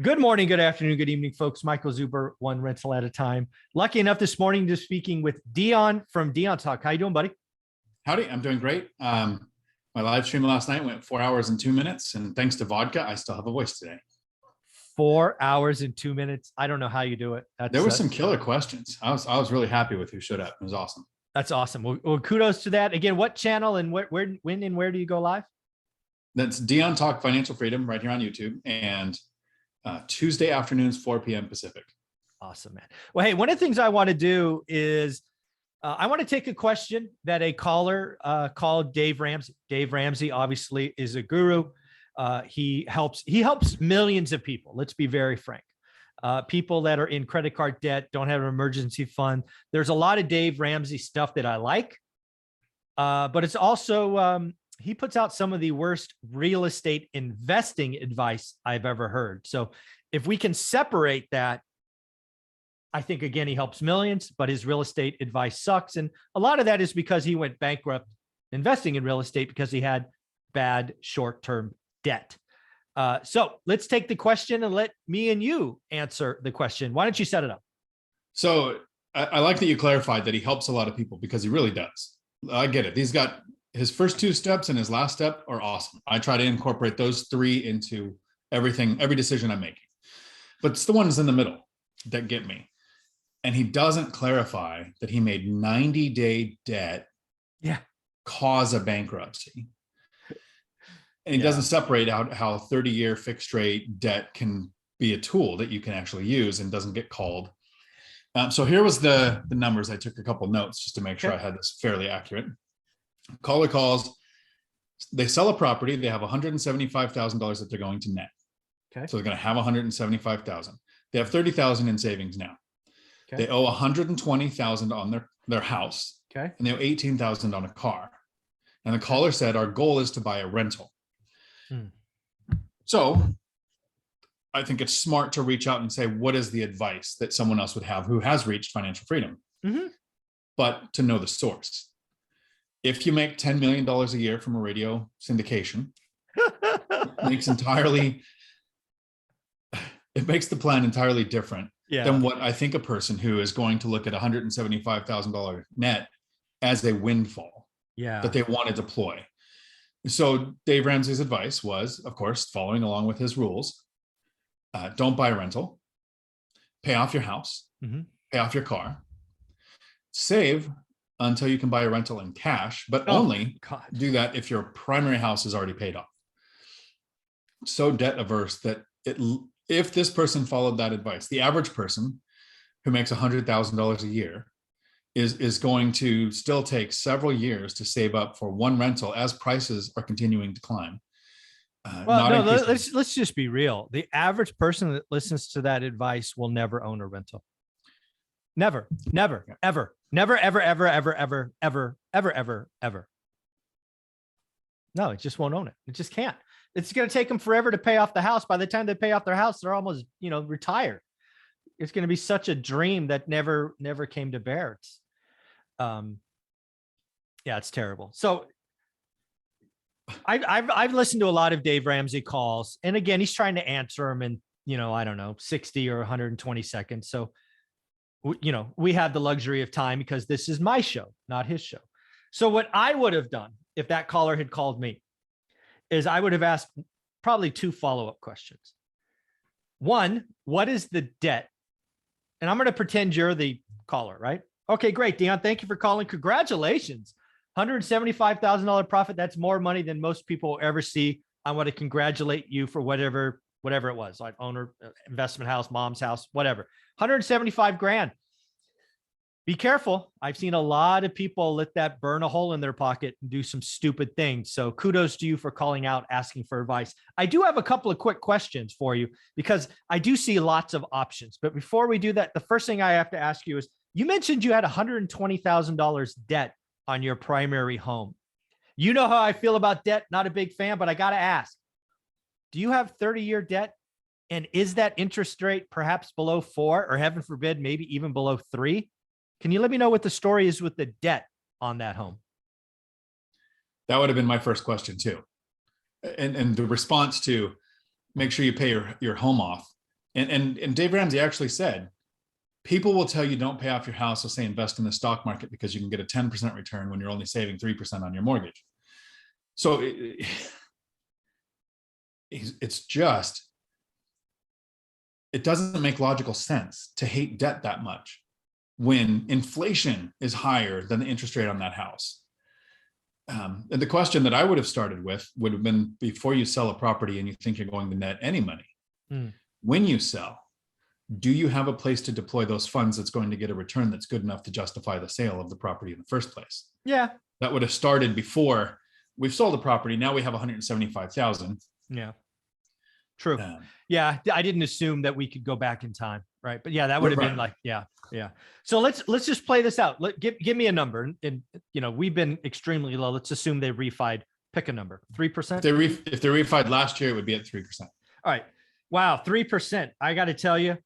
Good morning, good afternoon, good evening, folks. Michael Zuber, one rental at a time. Lucky enough this morning to speaking with Dion from Dion Talk. How you doing, buddy? Howdy, I'm doing great. My live stream last night went 4 hours and 2 minutes, and thanks to vodka, I still have a voice today. 4 hours and 2 minutes. I don't know how you do it. There were some killer questions. I was really happy with who showed up. It was awesome. That's awesome. Well, kudos to that. Again, what channel and when and where do you go live? That's Dion Talk Financial Freedom right here on YouTube, and Tuesday afternoons, 4 p.m. Pacific. Awesome, man. Well, hey, one of the things I want to do is I want to take a question that a caller called Dave Ramsey. Dave Ramsey obviously is a guru. He helps millions of people. Let's be very frank. People that are in credit card debt, don't have an emergency fund. There's a lot of Dave Ramsey stuff that I like, but it's also he puts out some of the worst real estate investing advice I've ever heard. So if we can separate that, I think, again, he helps millions, but his real estate advice sucks. And a lot of that is because he went bankrupt investing in real estate because he had bad short-term debt. So let's take the question and let me and you answer the question. Why don't you set it up? So I like that you clarified that he helps a lot of people, because he really does. I get it. He's got his first two steps and his last step are awesome. I try to incorporate those three into every decision I'm making. But it's the ones in the middle that get me. And he doesn't clarify that he made 90-day debt cause a bankruptcy. And he doesn't separate out how 30-year fixed rate debt can be a tool that you can actually use and doesn't get called. So here was the numbers. I took a couple notes just to make sure I had this fairly accurate. Caller calls, they sell a property, they have $175,000 that they're going to net. Okay. So they're going to have $175,000. They have $30,000 in savings now. Okay. They owe $120,000 on their house. Okay. And they owe $18,000 on a car. And the caller said, our goal is to buy a rental. So I think it's smart to reach out and say, what is the advice that someone else would have who has reached financial freedom? But to know the source. If you make $10 million a year from a radio syndication, it makes the plan entirely different than what I think a person who is going to look at $175,000 net as a windfall that they want to deploy. So Dave Ramsey's advice was, of course, following along with his rules, don't buy a rental, pay off your house, pay off your car, save until you can buy a rental in cash, but only do that if your primary house is already paid off. So debt averse that if this person followed that advice, the average person who makes $100,000 a year is going to still take several years to save up for one rental as prices are continuing to climb. Let's just be real. The average person that listens to that advice will never own a rental. Never, ever. Never, ever, ever, ever, ever, ever, ever, ever, ever. No, it just won't own it. It just can't. It's going to take them forever to pay off the house. By the time they pay off their house, they're almost, retired. It's going to be such a dream that never came to bear. It's, it's terrible. So I've listened to a lot of Dave Ramsey calls, and again, he's trying to answer them in, I don't know, 60 or 120 seconds. So we have the luxury of time because this is my show, not his show. So what I would have done if that caller had called me is I would have asked probably two follow-up questions. One, what is the debt? And I'm going to pretend you're the caller, right? Okay, great, Dion. Thank you for calling. Congratulations. $175,000 profit. That's more money than most people will ever see. I want to congratulate you for whatever it was, like owner, investment house, mom's house, whatever. 175 grand. Be careful. I've seen a lot of people let that burn a hole in their pocket and do some stupid things. So kudos to you for calling out, asking for advice. I do have a couple of quick questions for you because I do see lots of options. But before we do that, the first thing I have to ask you is, you mentioned you had $120,000 debt on your primary home. You know how I feel about debt. Not a big fan, but I got to ask, do you have 30-year debt? And is that interest rate perhaps below 4, or heaven forbid, maybe even below 3? Can you let me know what the story is with the debt on that home? That would have been my first question too. And the response to make sure you pay your home off And Dave Ramsey actually said, people will tell you don't pay off your house. They'll say invest in the stock market because you can get a 10% return when you're only saving 3% on your mortgage. So it's just, it doesn't make logical sense to hate debt that much when inflation is higher than the interest rate on that house. And the question that I would have started with would have been, before you sell a property and you think you're going to net any money, when you sell, do you have a place to deploy those funds that's going to get a return that's good enough to justify the sale of the property in the first place? Yeah. That would have started before we've sold the property. Now we have 175,000. Yeah. True. Yeah. I didn't assume that we could go back in time. Right. But yeah, that would have been like, yeah. So let's just play this out. Give me a number. And we've been extremely low. Let's assume they refied. Pick a number. 3%. If they refied last year, it would be at 3%. All right. Wow. 3%. I got to tell you,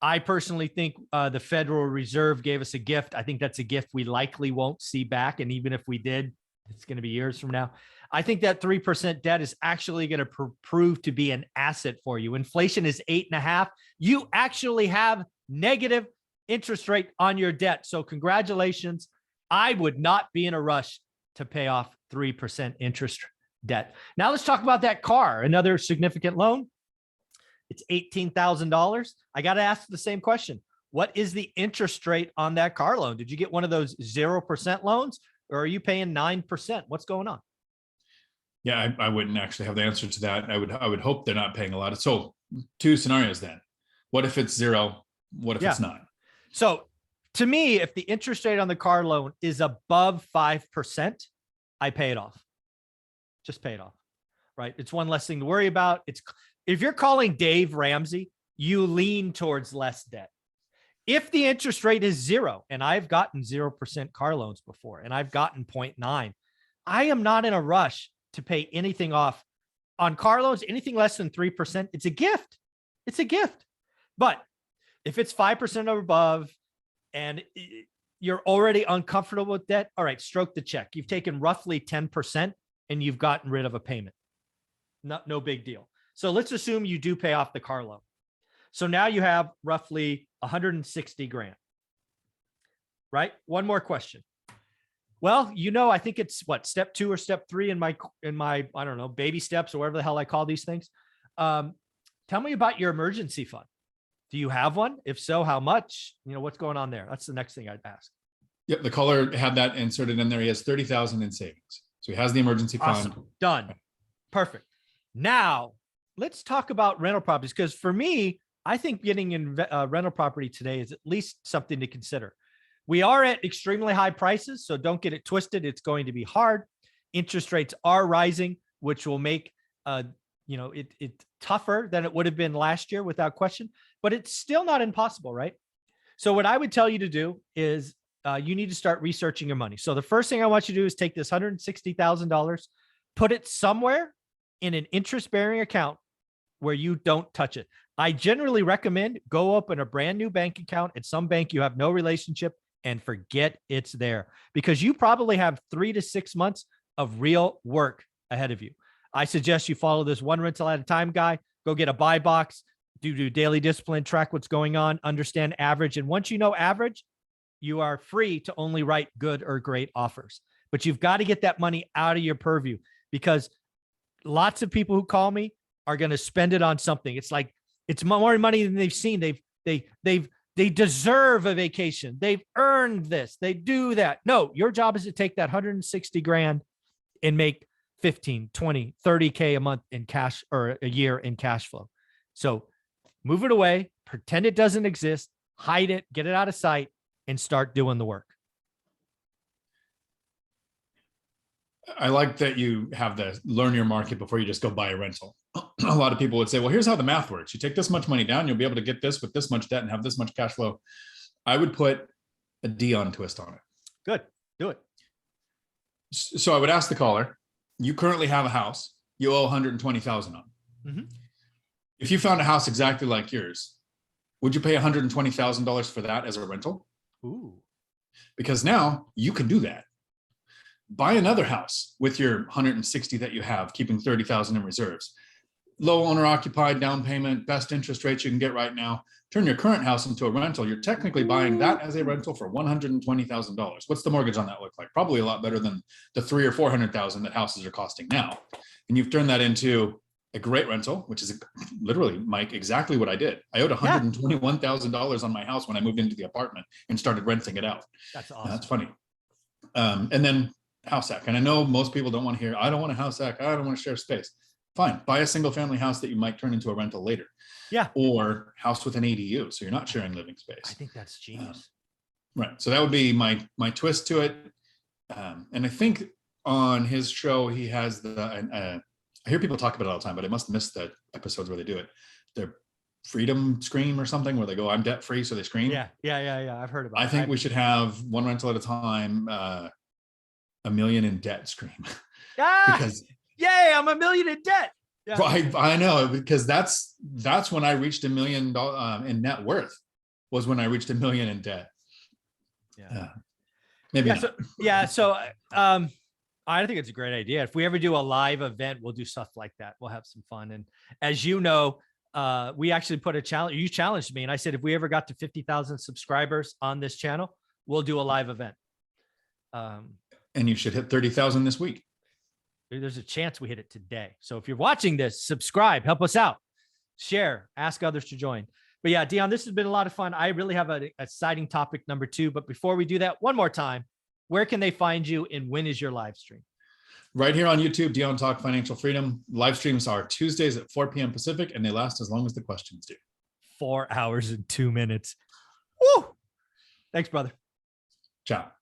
I personally think the Federal Reserve gave us a gift. I think that's a gift we likely won't see back. And even if we did, it's going to be years from now. I think that 3% debt is actually going to prove to be an asset for you. Inflation is 8.5. You actually have negative interest rate on your debt. So congratulations. I would not be in a rush to pay off 3% interest debt. Now let's talk about that car. Another significant loan. It's $18,000. I got to ask the same question. What is the interest rate on that car loan? Did you get one of those 0% loans, or are you paying 9%? What's going on? Yeah, I wouldn't actually have the answer to that. I would hope they're not paying a lot. So 2 scenarios then. What if it's 0? What if it's not? So to me, if the interest rate on the car loan is above 5%, I pay it off. Just pay it off, right? It's one less thing to worry about. If you're calling Dave Ramsey, you lean towards less debt. If the interest rate is 0, and I've gotten 0% car loans before, and I've gotten 0.9, I am not in a rush to pay anything off on car loans. Anything less than 3%, it's a gift. It's a gift. But if it's 5% or above and you're already uncomfortable with debt, all right, stroke the check. You've taken roughly 10% and you've gotten rid of a payment. No big deal. So let's assume you do pay off the car loan. So now you have roughly 160 grand, right? One more question. Well, I think it's what, step 2 or step 3 in my, I don't know, baby steps or whatever the hell I call these things. Tell me about your emergency fund. Do you have one? If so, how much? What's going on there? That's the next thing I'd ask. Yep. The caller had that inserted in there. He has 30,000 in savings. So he has the emergency fund. Awesome. Done. Perfect. Now let's talk about rental properties. Because for me, I think getting in rental property today is at least something to consider. We are at extremely high prices, so don't get it twisted. It's going to be hard. Interest rates are rising, which will make it tougher than it would have been last year without question, but it's still not impossible, right? So what I would tell you to do is you need to start researching your money. So the first thing I want you to do is take this $160,000, put it somewhere in an interest-bearing account where you don't touch it. I generally recommend go open a brand new bank account at some bank you have no relationship and forget it's there, because you probably have 3 to 6 months of real work ahead of you. I suggest you follow this one rental at a time guy. Go get a buy box, do daily discipline, track what's going on, understand average. And once you know average, you are free to only write good or great offers. But you've got to get that money out of your purview, because lots of people who call me are going to spend it on something. It's like, it's more money than they've seen. They deserve a vacation. They've earned this. They do that. No, your job is to take that 160 grand and make 15, 20, 30K a month in cash, or a year in cash flow. So move it away, pretend it doesn't exist, hide it, get it out of sight, and start doing the work. I like that you have the learn your market before you just go buy a rental. A lot of people would say, well, here's how the math works. You take this much money down, you'll be able to get this with this much debt and have this much cash flow. I would put a Dion twist on it. Good. Do it. So I would ask the caller, you currently have a house you owe 120,000 on. Mm-hmm. If you found a house exactly like yours, would you pay $120,000 for that as a rental? Ooh. Because now you can do that. Buy another house with your 160 that you have, keeping 30,000 in reserves. low owner occupied, down payment, best interest rates you can get right now. Turn your current house into a rental. You're technically buying that as a rental for $120,000. What's the mortgage on that look like? Probably a lot better than the $300,000 or $400,000 that houses are costing now. And you've turned that into a great rental, which is literally, Mike, exactly what I did. I owed $121,000 on my house when I moved into the apartment and started renting it out. That's awesome. That's funny. And then house hack. And I know most people don't want to hear, I don't want a house hack. I don't want to share space. Fine. Buy a single family house that you might turn into a rental later. Yeah. Or house with an ADU. So you're not sharing living space. I think that's genius. Right. So that would be my twist to it. And I think on his show, he has I hear people talk about it all the time, but I must miss the episodes where they do it. Their freedom scream or something where they go, I'm debt free. So they scream. Yeah. I've heard about it. I think we should have one rental at a time, $1 million in debt scream. Because yay, I'm $1 million in debt. Yeah. I know, because that's when I reached $1 million in net worth, was when I reached $1 million in debt. Yeah. Maybe. So I think it's a great idea. If we ever do a live event, we'll do stuff like that. We'll have some fun. And as you know, we actually put a challenge. You challenged me, and I said, if we ever got to 50,000 subscribers on this channel, we'll do a live event. And you should hit 30,000 this week. There's a chance we hit it today. So if you're watching this, subscribe, help us out, share, ask others to join. But yeah, Dion, this has been a lot of fun. I really have an exciting topic number 2. But before we do that, one more time, where can they find you and when is your live stream? Right here on YouTube, Dion Talk Financial Freedom. Live streams are Tuesdays at 4 p.m. Pacific, and they last as long as the questions do. 4 hours and 2 minutes. Woo! Thanks, brother. Ciao.